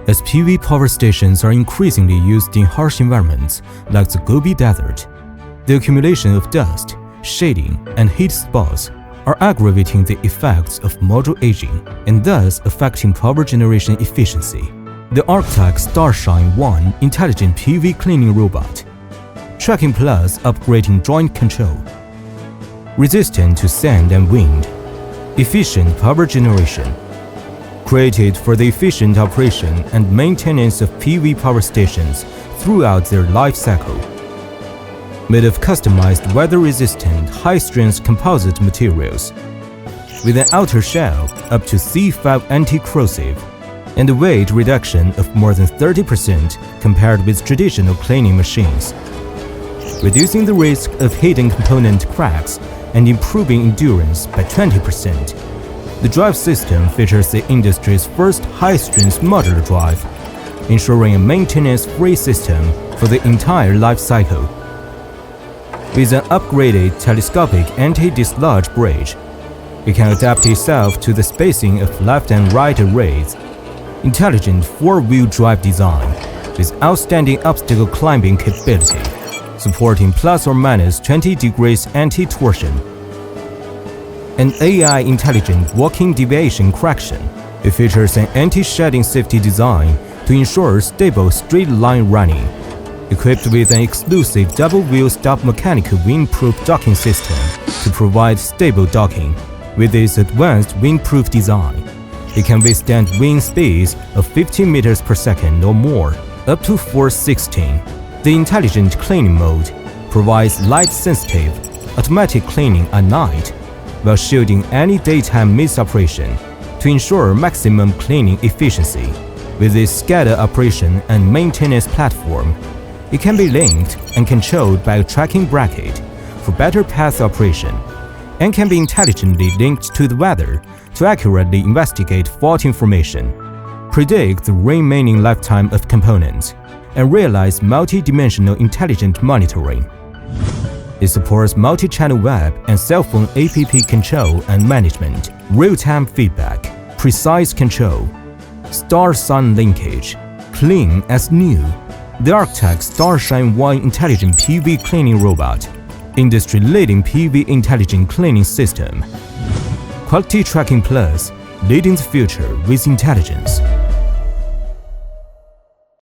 As PV power stations are increasingly used in harsh environments like the Gobi Desert, the accumulation of dust, shading, and heat spots are aggravating the effects of module aging and thus affecting power generation efficiency. The Arctech Ⅰ intelligent PV cleaning robot, tracking plus upgrading joint control, resistant to sand and wind, efficient power generation, created for the efficient operation and maintenance of PV power stations throughout their life cycle. Made of customized weather-resistant, high-strength composite materials, with an outer shell up to C5 anti-corrosive, and a weight reduction of more than 30% compared with traditional cleaning machines, reducing the risk of hidden component cracks and improving endurance by 20%. The drive system features the industry's first high-strength modular drive, ensuring a maintenance-free system for the entire life cycle. With an upgraded telescopic anti-dislodge bridge, it can adapt itself to the spacing of left and right arrays. Intelligent four-wheel drive design with outstanding obstacle climbing capability, supporting plus or minus 20 degrees anti-torsion. An AI intelligent walking deviation correction. It features an anti-shedding safety design to ensure stable straight line running. Equipped with an exclusive double-wheel stop mechanical windproof docking system to provide stable docking. With its advanced windproof design, it can withstand wind speeds of 15 meters per second or more, up to force 16. The intelligent cleaning mode provides light-sensitive, automatic cleaning at night, while shielding any daytime misoperation to ensure maximum cleaning efficiency. With its SCADA operation and maintenance platform, it can be linked and controlled by a tracking bracket for better path operation, and can be intelligently linked to the weather to accurately investigate fault information, predict the remaining lifetime of components, and realize multi-dimensional intelligent monitoring. It supports multi-channel web and cell phone app control and management, real-time feedback, precise control, star-sun linkage, clean as new. The Arctech Ⅰ intelligent PV cleaning robot, industry-leading PV intelligent cleaning system. Quality tracking plus, leading the future with intelligence.